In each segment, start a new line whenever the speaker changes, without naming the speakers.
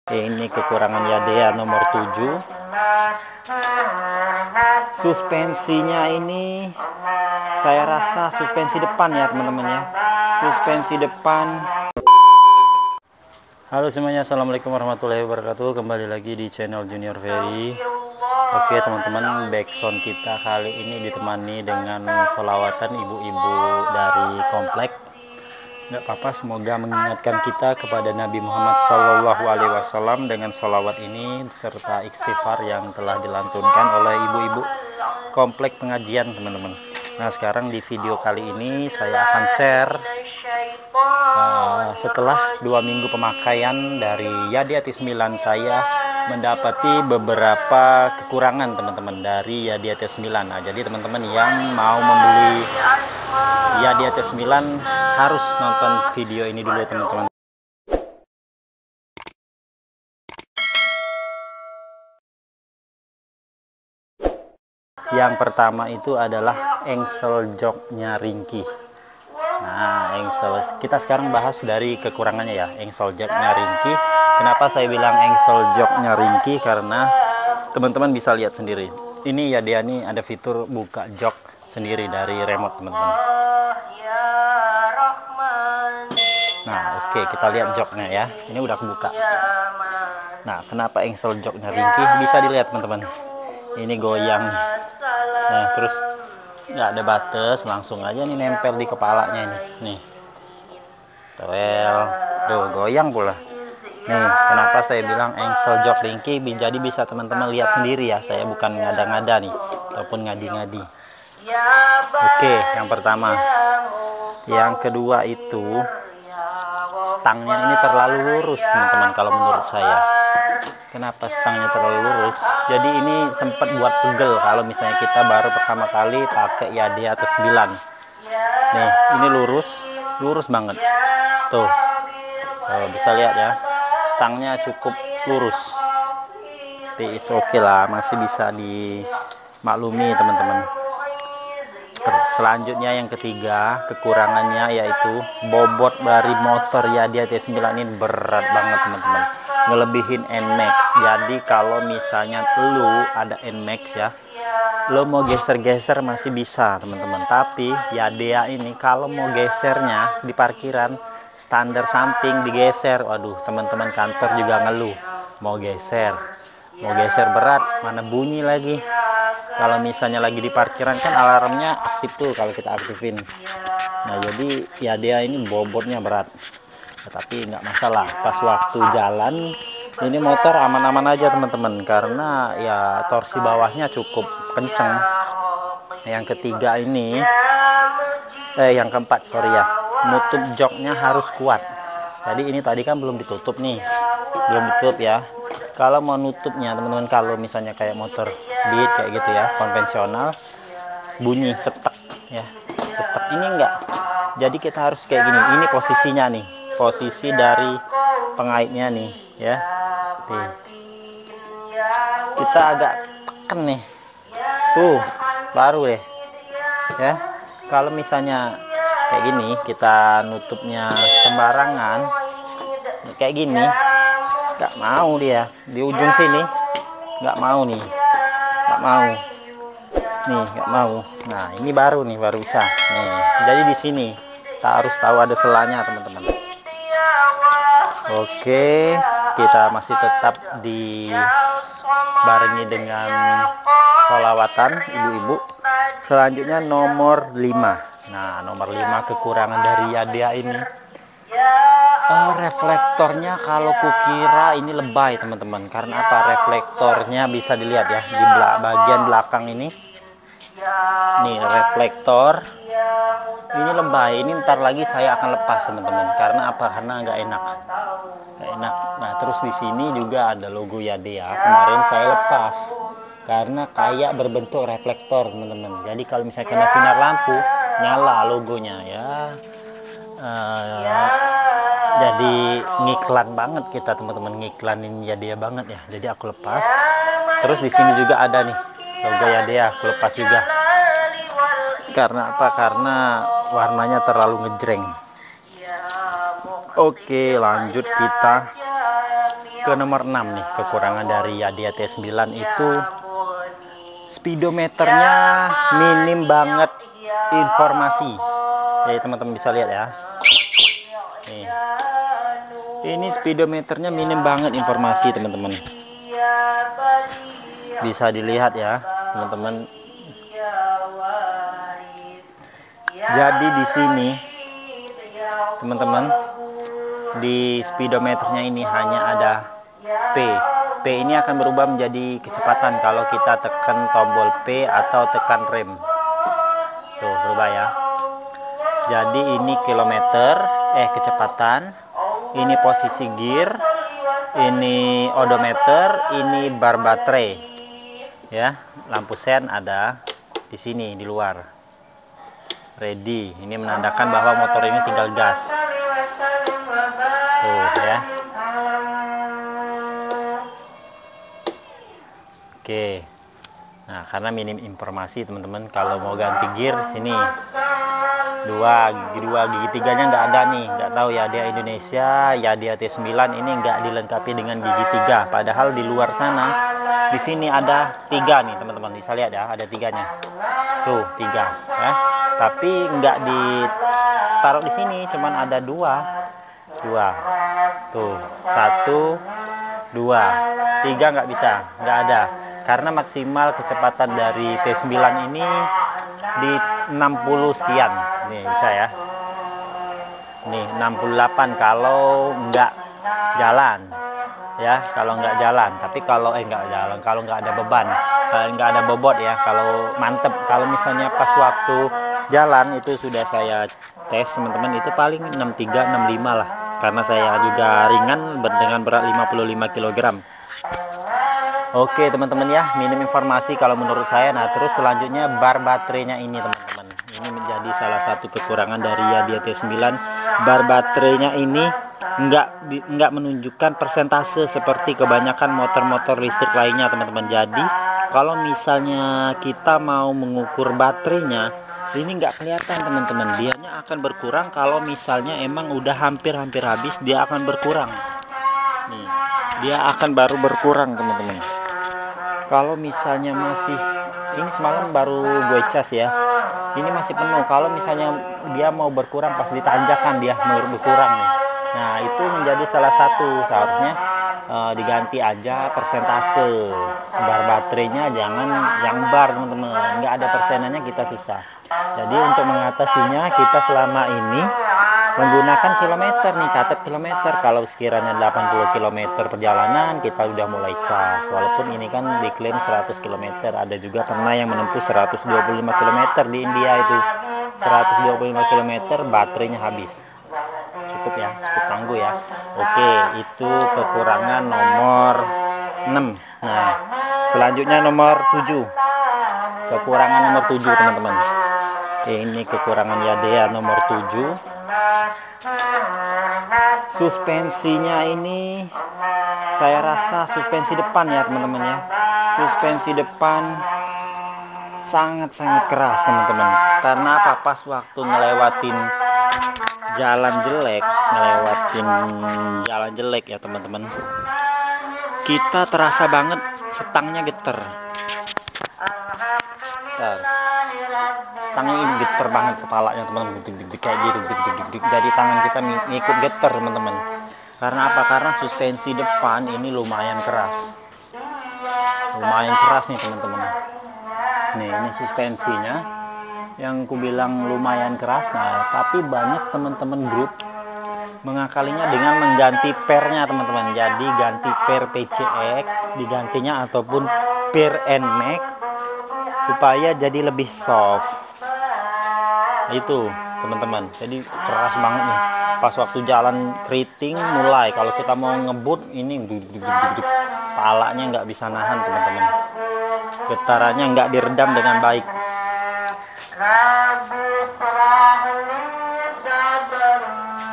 Ini kekurangan Yadea nomor 7. Suspensinya ini saya rasa suspensi depan ya teman-teman ya. Suspensi depan. Halo semuanya, assalamualaikum warahmatullahi wabarakatuh. Kembali lagi di channel Junior Ferry. Oke teman-teman, backsound kita kali ini ditemani dengan sholawatan ibu-ibu dari komplek. Nggak apa-apa, semoga mengingatkan kita kepada Nabi Muhammad SAW dengan sholawat ini serta istighfar yang telah dilantunkan oleh ibu-ibu komplek pengajian teman-teman. Nah sekarang di video kali ini saya akan share setelah 2 minggu pemakaian dari Yadiati 9, saya mendapati beberapa kekurangan teman-teman dari Yadiati 9. Nah jadi teman-teman yang mau membeli Yadiati 9 harus nonton video ini dulu teman-teman. Yang pertama itu adalah engsel joknya ringkih. Nah, engsel kita sekarang bahas dari kekurangannya ya, engsel joknya ringkih. Kenapa saya bilang engsel joknya ringkih? Karena teman-teman bisa lihat sendiri. Ini ya dia nih ada fitur buka jok sendiri dari remote teman-teman. Nah, oke, kita lihat joknya ya. Ini udah kebuka. Nah, kenapa engsel joknya ringkih? Bisa dilihat teman-teman. Ini goyang. Nah, terus nggak ada batas, langsung aja nih nempel di kepalanya ini. Nih. Tuh, goyang pula. Nih, kenapa saya bilang engsel jok ringkih? Jadi bisa teman-teman lihat sendiri ya. Saya bukan ngada-ngada nih ataupun ngadi-ngadi. Oke, yang pertama. Yang kedua itu stangnya ini terlalu lurus teman-teman kalau menurut saya. Kenapa stangnya terlalu lurus? Jadi ini sempat buat pegel kalau misalnya kita baru pertama kali pakai Yadea atau 9. Nih, ini lurus banget. Tuh, bisa lihat ya, stangnya cukup lurus. Tapi it's okay lah, masih bisa dimaklumi teman-teman. Selanjutnya yang ketiga kekurangannya yaitu bobot dari motor Yadea T9 ini berat banget teman-teman, ngelebihin NMAX. Jadi kalau misalnya lu ada NMAX ya, lo mau geser-geser masih bisa teman-teman. Tapi Yadea ini kalau mau gesernya di parkiran standar samping digeser, waduh teman-teman kantor juga ngeluh. Mau geser berat, mana bunyi lagi. Kalau misalnya lagi di parkiran kan alarmnya aktif tuh kalau kita aktifin. Nah jadi Yadea ini bobotnya berat, tapi nggak masalah. Pas waktu jalan ini motor aman-aman aja teman-teman, karena ya torsi bawahnya cukup kenceng. Yang ketiga ini yang keempat sorry ya, nutup joknya harus kuat. Jadi ini tadi kan belum ditutup nih, belum ditutup ya. Kalau mau nutupnya teman-teman, kalau misalnya kayak motor Beat kayak gitu ya, konvensional, bunyi cetek ya, cetek. Ini enggak. Jadi kita harus kayak gini. Ini posisinya nih, posisi dari pengaitnya nih ya. Nih. Kita agak tekan nih. Tuh, baru deh. Ya. Kalau misalnya kayak gini, kita nutupnya sembarangan kayak gini, nggak mau dia di ujung sini, nggak mau nih, nggak mau. Nah ini baru bisa nih. Jadi di sini kita harus tahu ada selanya teman-teman. Oke, kita masih tetap dibarengi dengan sholawatan ibu-ibu. Selanjutnya nomor 5. Nah nomor 5 kekurangan dari Yadea ini, reflektornya kalau kukira ini lebay teman-teman. Karena apa? Reflektornya bisa dilihat ya di bagian belakang ini. Nih reflektor ini lebay. Ini ntar lagi saya akan lepas teman-teman. Karena apa? Karena nggak enak. Nah terus di sini juga ada logo Yadea. Kemarin saya lepas karena kayak berbentuk reflektor teman-teman. Jadi kalau misalnya kena sinar lampu nyala logonya ya. Jadi ngiklan banget kita teman-teman, ngiklanin Yadea banget ya. Jadi aku lepas. Terus di sini juga ada nih logo Yadea, aku lepas juga. Karena apa? Karena warnanya terlalu ngejreng. Oke, lanjut kita ke nomor 6 nih, kekurangan dari Yadia T9 itu speedometernya minim banget informasi. Jadi teman-teman bisa lihat ya. Nih. Ini speedometernya minim banget informasi, teman-teman. Bisa dilihat ya, teman-teman. Jadi di sini, teman-teman, di speedometernya ini hanya ada P. P ini akan berubah menjadi kecepatan kalau kita tekan tombol P atau tekan rem. Tuh, berubah ya. Jadi ini kilometer, kecepatan. Ini posisi gear. Ini odometer, ini bar baterai. Ya, lampu sen ada di sini di luar. Ready. Ini menandakan bahwa motor ini tinggal gas. Tuh ya. Oke. Nah, karena minim informasi teman-teman, kalau mau ganti gear sini gigi 2, gigi 3-nya nggak ada nih, nggak tahu ya, dia Indonesia ya, dia T9 ini nggak dilengkapi dengan gigi 3, padahal di luar sana di sini ada 3 nih teman-teman, bisa lihat ya, ada 3-nya tuh, 3 ya, tapi nggak ditaruh di sini, cuman ada 2 tuh, 1 2 3 nggak bisa, nggak ada, karena maksimal kecepatan dari T9 ini di 60 sekian. Nih bisa ya, nih 68 kalau nggak jalan ya, kalau nggak jalan. Tapi kalau nggak jalan, kalau nggak ada beban, nggak ada bobot ya, kalau mantep. Kalau misalnya pas waktu jalan itu sudah saya tes teman-teman, itu paling 63 65 lah, karena saya juga ringan dengan berat 55 kg. Oke teman-teman ya, minim informasi kalau menurut saya. Nah terus selanjutnya bar baterainya ini teman-teman, ini menjadi salah satu kekurangan dari Yadia T9. Bar baterainya ini nggak menunjukkan persentase seperti kebanyakan motor-motor listrik lainnya teman-teman. Jadi kalau misalnya kita mau mengukur baterainya, ini nggak kelihatan teman-teman, dianya akan berkurang. Kalau misalnya emang udah hampir-hampir habis, dia akan berkurang nih, dia akan baru berkurang teman-teman. Kalau misalnya masih, ini semalam baru gue cas ya, ini masih penuh. Kalau misalnya dia mau berkurang pas ditanjakan, dia mau berkurang nih. Nah itu menjadi salah satu, seharusnya diganti aja persentase bar baterainya, jangan yang bar teman-teman, nggak ada persenannya kita susah. Jadi untuk mengatasinya kita selama ini menggunakan kilometer nih, catat kilometer. Kalau sekiranya 80 km perjalanan kita udah mulai cas, walaupun ini kan diklaim 100 km, ada juga pernah yang menempuh 125 km di India, itu 125 km baterainya habis. Cukup ya, cukup tangguh ya. Oke, itu kekurangan nomor 6. Nah selanjutnya nomor 7, kekurangan nomor 7 teman-teman. Ini kekurangan Yadia nomor 7. Suspensinya ini saya rasa suspensi depan ya teman-teman ya, suspensi depan sangat-sangat keras teman-teman. Karena apa, pas waktu ngelewatin jalan jelek ya teman-teman, kita terasa banget stangnya geter. Stangnya ini geter banget, kepalanya teman-teman, kayak gitu, jadi tangan kita ngikut geter teman-teman. Karena apa? Karena suspensi depan ini lumayan keras nih teman-teman. Nih ini suspensinya yang ku bilang lumayan keras. Nah tapi banyak teman-teman grup mengakalinya dengan mengganti pernya teman-teman. Jadi ganti per PCX digantinya, ataupun per NMAX, supaya jadi lebih soft. Itu teman-teman, jadi keras banget nih pas waktu jalan keriting. Mulai kalau kita mau ngebut ini kepalanya nggak bisa nahan teman-teman, getarannya nggak diredam dengan baik.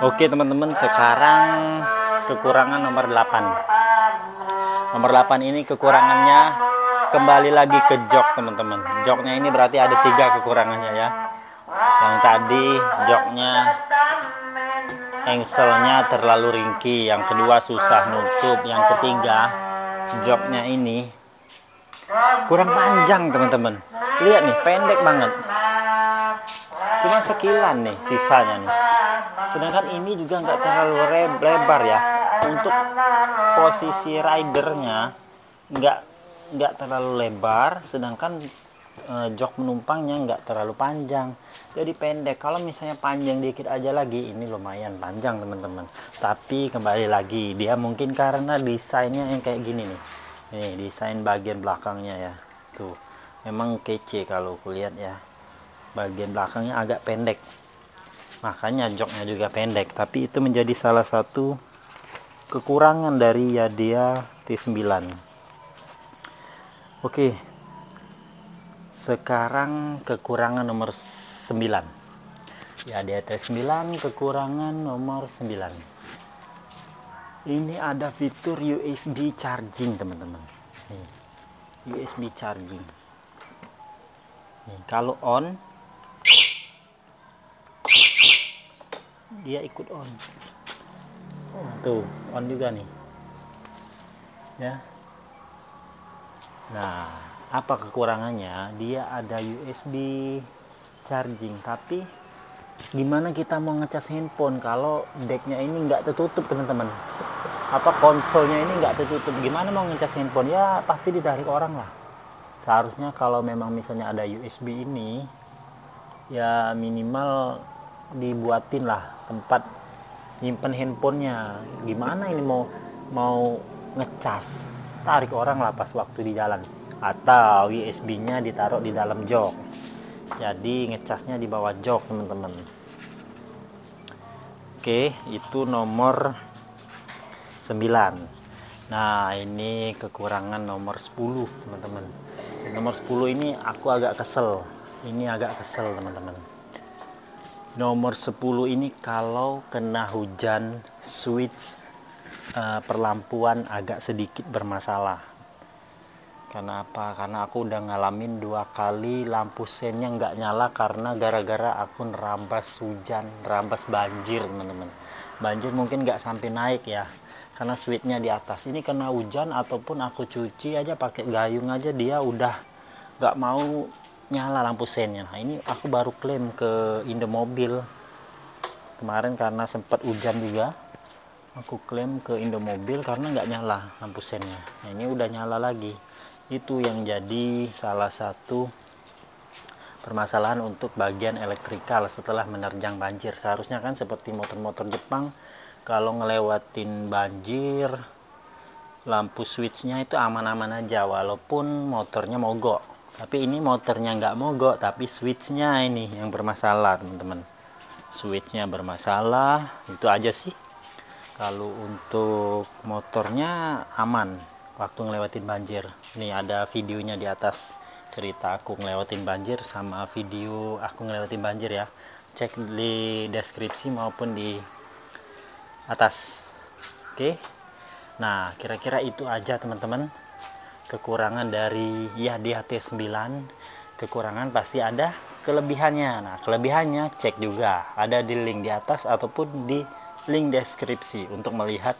Oke teman-teman, sekarang kekurangan nomor 8. Nomor 8 ini kekurangannya kembali lagi ke jok teman-teman. Joknya ini berarti ada 3 kekurangannya ya. Yang tadi joknya engselnya terlalu ringkih, yang kedua susah nutup, yang ketiga joknya ini kurang panjang teman-teman. Lihat nih, pendek banget, cuma sekilan nih sisanya nih. Sedangkan ini juga nggak terlalu lebar ya. Untuk posisi ridernya nggak terlalu lebar, sedangkan jok penumpangnya nggak terlalu panjang, jadi pendek. Kalau misalnya panjang dikit aja lagi, ini lumayan panjang teman-teman. Tapi kembali lagi, dia mungkin karena desainnya yang kayak gini nih. Nih desain bagian belakangnya ya, tuh memang kece kalau kulihat ya. Bagian belakangnya agak pendek, makanya joknya juga pendek. Tapi itu menjadi salah satu kekurangan dari Yadea T9. Oke, sekarang kekurangan nomor 9. Yadea T9 kekurangan nomor 9. Ini ada fitur USB charging teman-teman. Nih, USB charging. Nih, kalau on dia ikut on. Oh, tuh on juga nih ya. Nah, apa kekurangannya? Dia ada USB charging, tapi gimana kita mau ngecas handphone kalau decknya ini nggak tertutup teman-teman? Apa konsolnya ini nggak tertutup? Gimana mau ngecas handphone? Ya pasti ditarik orang lah. Seharusnya kalau memang misalnya ada USB ini, ya minimal dibuatin lah tempat nyimpen handphonenya. Gimana ini mau ngecas? Tarik orang lah pas waktu di jalan. Atau USB-nya ditaruh di dalam jok, jadi ngecasnya di bawah jok teman-teman. Oke, itu nomor 9. Nah, ini kekurangan nomor 10 teman-teman. Nomor 10 ini aku agak kesel. Ini agak kesel teman-teman. Nomor 10 ini kalau kena hujan, switch perlampuan agak sedikit bermasalah. Karena apa? Karena aku udah ngalamin 2 kali lampu sennya nggak nyala karena gara-gara aku nerambas hujan, nerambas banjir teman-teman. Banjir mungkin nggak sampai naik ya, karena switchnya di atas. Ini kena hujan ataupun aku cuci aja pakai gayung aja, dia udah nggak mau nyala lampu sennya. Nah, ini aku baru klaim ke Indomobil kemarin karena sempat hujan juga. Aku klaim ke Indomobil karena nggak nyala lampu sennya. Nah, ini udah nyala lagi. Itu yang jadi salah satu permasalahan untuk bagian elektrikal setelah menerjang banjir. Seharusnya kan seperti motor-motor Jepang, kalau ngelewatin banjir lampu switchnya itu aman-aman aja walaupun motornya mogok. Tapi ini motornya nggak mogok, tapi switchnya ini yang bermasalah teman-teman. Switchnya bermasalah, itu aja sih. Kalau untuk motornya aman waktu ngelewatin banjir. Nih ada videonya di atas, cerita aku ngelewatin banjir sama video aku ngelewatin banjir ya. Cek di deskripsi maupun di atas. Oke. Nah, kira-kira itu aja teman-teman kekurangan dari Yadea T9. Kekurangan pasti ada, kelebihannya. Nah, kelebihannya cek juga ada di link di atas ataupun di link deskripsi untuk melihat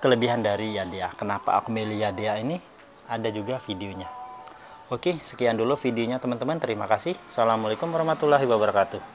kelebihan dari Yadea. Kenapa aku milih Yadea ini, ada juga videonya. Oke, sekian dulu videonya teman-teman. Terima kasih. Assalamualaikum warahmatullahi wabarakatuh.